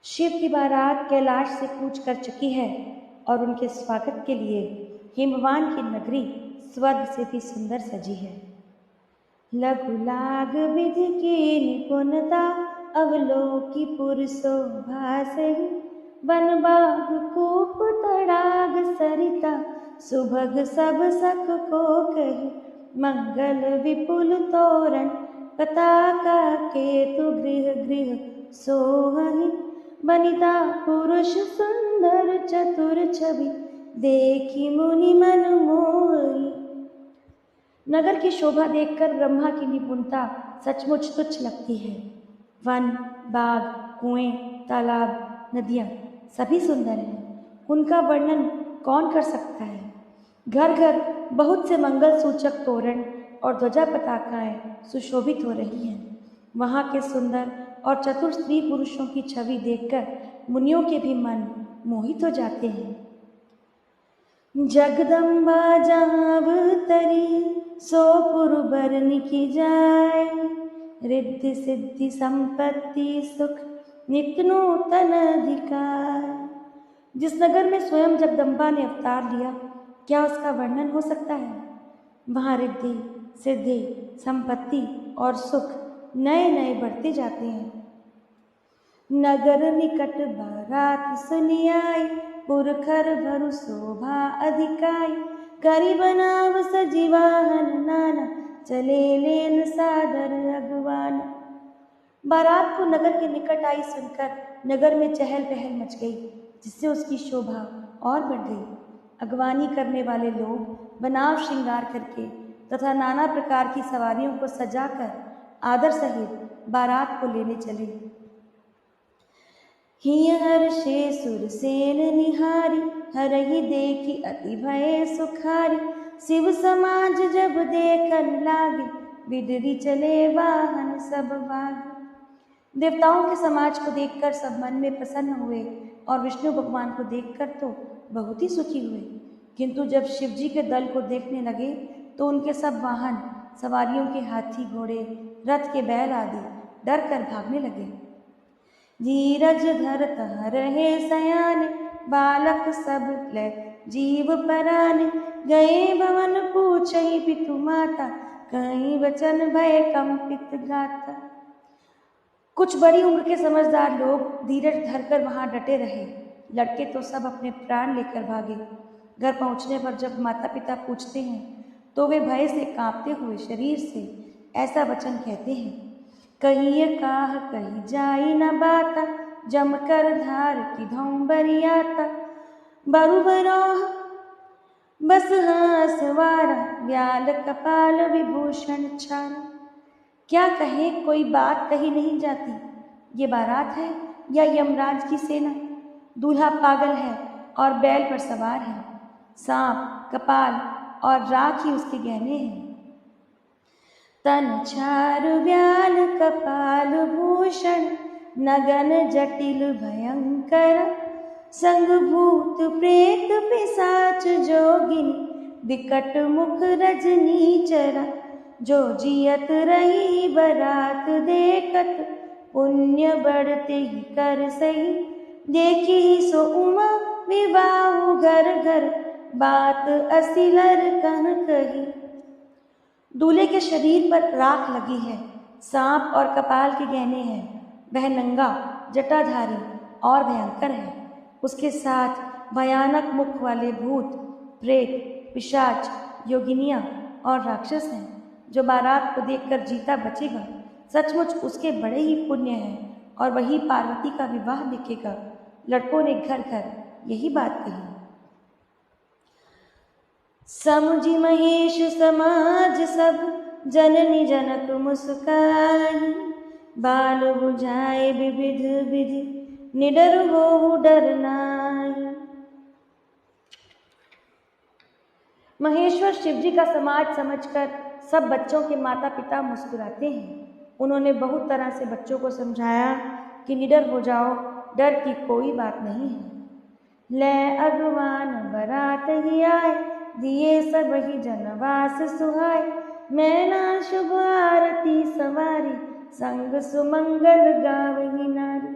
शिव की बारात कैलाश से कूच कर चुकी है और उनके स्वागत के लिए हिमवान की नगरी स्वर्ग से भी सुंदर सजी है। लघु लाग विधि की निपुणता अवलोकी पुरशोभा से वन बाग कूप तड़ाग सरिता सुभग सब सख को कही मंगल विपुल तोरण पताका केतु गृह गृह सोहहि वनिता पुरुष सुंदर चतुर छवि देखी मुनि मन मोहि। नगर की शोभा देखकर ब्रह्मा की निपुणता सचमुच तुच्छ लगती है। वन, बाग, कुएं, तालाब, नदियां सभी सुंदर हैं। उनका वर्णन कौन कर सकता है। घर घर बहुत से मंगल सूचक तोरण और ध्वजा पताकाएं सुशोभित हो रही हैं। वहाँ के सुंदर और चतुर स्त्री पुरुषों की छवि देखकर मुनियों के भी मन मोहित हो जाते हैं। जगदम्बा जहाँ अवतरी सो पुरबरन की जाय रिद्धि सिद्धि संपत्ति सुख नित्य नूतन अधिकार। जिस नगर में स्वयं जगदम्बा ने अवतार लिया, क्या उसका वर्णन हो सकता है। वहाँ रिद्धि सिद्धि संपत्ति और सुख नए नए बढ़ते जाते हैं। नगर निकट बारात सुनी आई पुरखर भरु शोभा अधिकाई करी बनाव सजीवाहन नाना चले लेन सादर अगवान। बारात को नगर के निकट आई सुनकर नगर में चहल पहल मच गई, जिससे उसकी शोभा और बढ़ गई। अगवानी करने वाले लोग बनाव श्रृंगार करके तथा नाना प्रकार की सवारियों को सजाकर आदर सहित बारात को लेने चले। हिय हर्षे सुरसेन निहारी हरहि देखी अति भय सुखारी शिव समाज जब देखन लागे बिदरी चले वाहन सब भागे। देवताओं के समाज को देखकर सब मन में प्रसन्न हुए और विष्णु भगवान को देखकर तो बहुत ही सुखी हुए, किंतु जब शिव जी के दल को देखने लगे तो उनके सब वाहन सवारियों के हाथी घोड़े रथ के बैल आदि डर कर भागने लगे। धीरज धरत रहे सयाने बालक सब ले जीव पराने गए भवन पूछहि पितु माता कहीं वचन भय कंपित गाता। कुछ बड़ी उम्र के समझदार लोग धीरज धरकर वहां डटे रहे। लड़के तो सब अपने प्राण लेकर भागे। घर पहुंचने पर जब माता पिता पूछते हैं तो वे भय से कांपते हुए शरीर से ऐसा वचन कहते हैं, कहिए काह कही जाई न बाता जम कर धार की धौम बरियाता बरु बरोह बस हाँ सवारा व्याल कपाल विभूषण छारा। क्या कहे, कोई बात कही नहीं जाती। ये बारात है या यमराज की सेना। दूल्हा पागल है और बैल पर सवार है। सांप, कपाल और राख ही उसके गहने हैं। तन चारु व्याल कपाल भूषण नगन जटिल भयंकर संग भूत प्रेत पिशाच जोगिनी विकट मुख रजनीचरा जो जियत रही बरात देखत पुण्य बढ़ते ही कर सही देखी ही सो उमा विवाह घर घर बात असिलर कन कही। दूल्हे के शरीर पर राख लगी है, सांप और कपाल के गहने हैं। वह नंगा, जटाधारी और भयंकर है। उसके साथ भयानक मुख वाले भूत, प्रेत, पिशाच, योगिनियां और राक्षस हैं। जो बारात को देखकर जीता बचेगा सचमुच उसके बड़े ही पुण्य हैं और वही पार्वती का विवाह देखेगा। लड़कों ने घर घर यही बात कही। समुझी महेश समाज सब जननी जनक मुस्काई बाल बुझाए विविध विधि निडर हो डर नाई। महेश्वर शिवजी का समाज समझकर सब बच्चों के माता पिता मुस्कुराते हैं। उन्होंने बहुत तरह से बच्चों को समझाया कि निडर हो जाओ, डर की कोई बात नहीं है। ले अगवान बरात ही आए दिए सब ही जनवास सुहाय मैना शुभ आरती सवारी संग सुमंगल गावही नारी।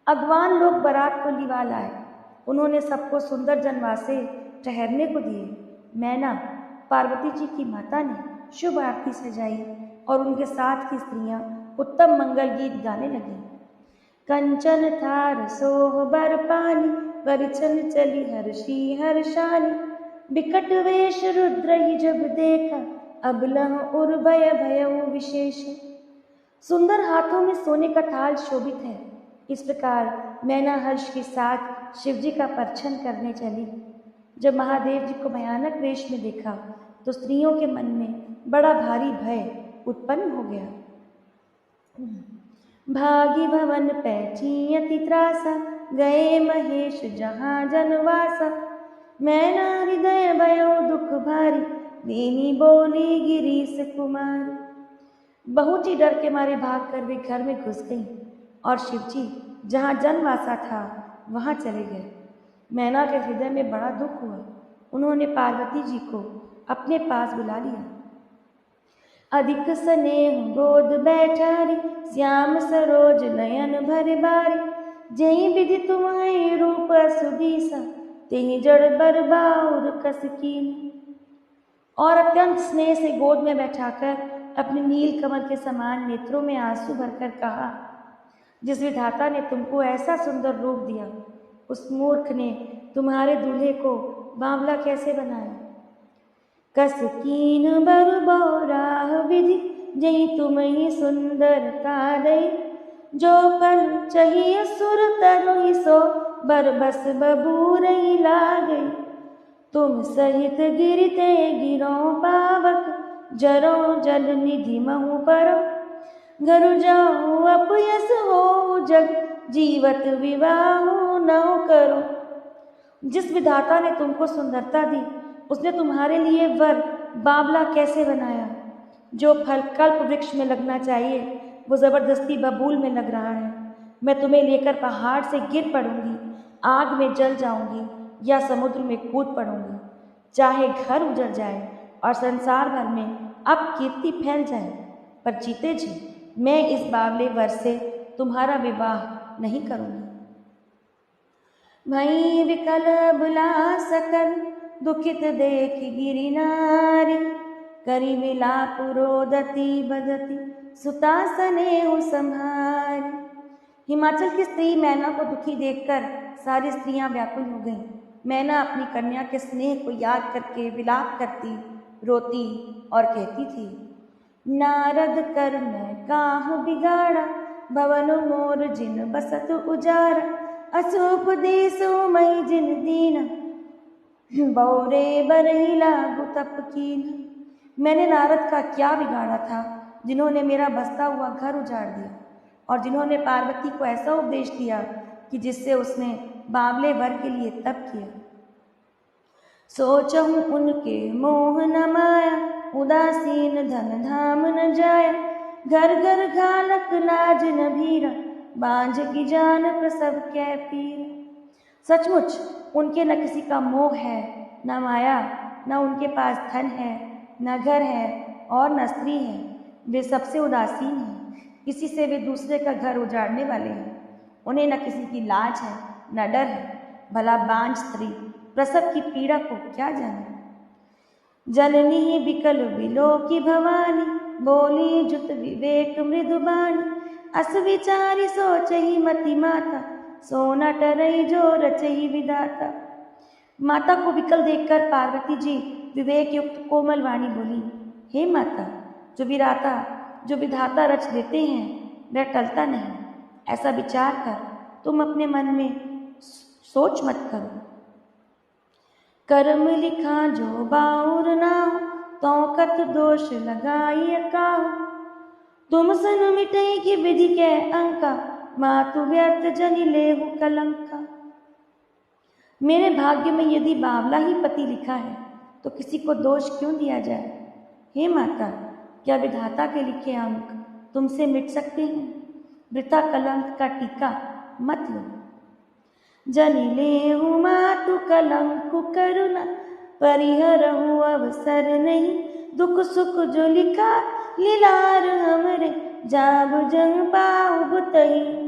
अगवान लोग बारात को लिवा लाए। उन्होंने सबको सुंदर जनवासे ठहरने को दिए। मैना पार्वती जी की माता ने शुभ आरती सजाई और उनके साथ की स्त्रियां उत्तम मंगल गीत गाने लगी। कंचन थार सोह बर पानी, वरचन चली हर्षी हर्षानी, बिकट वेश रुद्र ही जब देखा, अब लह उर्भय भयउ विशेष। सुंदर हाथों में सोने का थाल शोभित है। इस प्रकार मैना हर्ष के साथ शिवजी का परछन करने चली। जब महादेव जी को भयानक वेश में देखा तो स्त्रियों के मन में बड़ा भारी भय उत्पन्न हो गया। भागी भवन पैठी अति त्रासा, गए महेश जहाँ जनवासा, मैना हृदय भयो दुख भारी, दीनी बोली गिरीश कुमारी। बहुत ही डर के मारे भागकर वे घर में घुस गईं और शिवजी जहाँ जनवासा था वहाँ चले गए। मैना के हृदय में बड़ा दुख हुआ। उन्होंने पार्वती जी को अपने पास बुला लिया। अधिक स्नेह गोद बैठारी, श्याम सरोज नयन भर बारी, जही विधि तुम्हारी रूप सुदीसा, तेहि जड़ बर बाउर कस कीन। और अत्यंत स्नेह से गोद में बैठाकर अपने नील कमल के समान नेत्रों में आंसू भरकर कहा, जिस विधाता ने तुमको ऐसा सुंदर रूप दिया, उस मूर्ख ने तुम्हारे दूल्हे को बावला कैसे बनाया। कस कीन बर बौराह विधि, जही तुम्ही सुंदरता दई, जो पल चाहिए सुर तरु सो, बर बस बबूरई लागई। तुम सहित गिरते गिरो पावक, जरो जल निधि महु परो, घरु जाऊं अपयस हो जग, जीवत विवाह न करो। जिस विधाता ने तुमको सुंदरता दी, उसने तुम्हारे लिए वर बावला कैसे बनाया। जो फल कल्प वृक्ष में लगना चाहिए वो जबरदस्ती बबूल में लग रहा है। मैं तुम्हें लेकर पहाड़ से गिर पड़ूंगी, आग में जल जाऊंगी या समुद्र में कूद पड़ूंगी। चाहे घर उजड़ जाए और संसार भर में अब कीर्ति फैल जाए, पर जीते जी मैं इस बावले वर से तुम्हारा विवाह नहीं करूंगी। भई विकल बुला सकल, दुखित देख गिरि नारी, करी विलाप रोदती बदती, सुता स्नेहु संहारी। हिमाचल की स्त्री मैना को दुखी देखकर सारी स्त्रियां व्याकुल हो गईं। मैना अपनी कन्या के स्नेह को याद करके विलाप करती, रोती और कहती थी, नारद कर मैं काहू बिगाड़ा, भवन मोर जिन बसत उजारा, असुपदेशो मई जिन दीना, बौरे बरही लागू तप कीन। मैंने नारद का क्या बिगाड़ा था जिन्होंने मेरा बसता हुआ घर उजाड़ दिया, और जिन्होंने पार्वती को ऐसा उपदेश दिया कि जिससे उसने बावले वर के लिए तप किया। सोचहूँ उनके मोह न माया, उदासीन धन धाम न जाया, घर घर घालक लाज न भीरा, बांझ की जान प्रसव कै पीर। सचमुच उनके न किसी का मोह है, न माया, न उनके पास धन है, न घर है और न स्त्री है। वे सबसे उदासीन हैं, किसी से वे दूसरे का घर उजाड़ने वाले हैं। उन्हें न किसी की लाज है न डर है। भला बांझ स्त्री प्रसव की पीड़ा को क्या जाने। जननी बिकल बिलो की भवानी, बोली जुत विवेक मृदुबानी, अस विचारी सोचही मति माता, सोना टरई जो रचही विधाता। माता को विकल देखकर पार्वती जी विवेक युक्त कोमल वाणी बोली, हे माता, जो विधाता रच देते हैं वह टलता नहीं। ऐसा विचार कर तुम अपने मन में सोच मत करो। कर्म लिखा जो बाउर ना हो, तो कत दोष लगाई काहू, तुम सन मिटई की विधि के अंका, मातु व्यर्थ जनि लेहु कलंका। मेरे भाग्य में यदि बावला ही पति लिखा है तो किसी को दोष क्यों दिया जाए। हे माता, क्या विधाता के लिखे अंक तुमसे मिट सकते हैं। वृथा कलंक का टीका मत लो। जनि लेहु मातु कलंकु करुणा, परिहरहु अवसर नहीं, दुख सुख जो लिखा लीलार हमरे, जाब जंग पाऊ बुतही।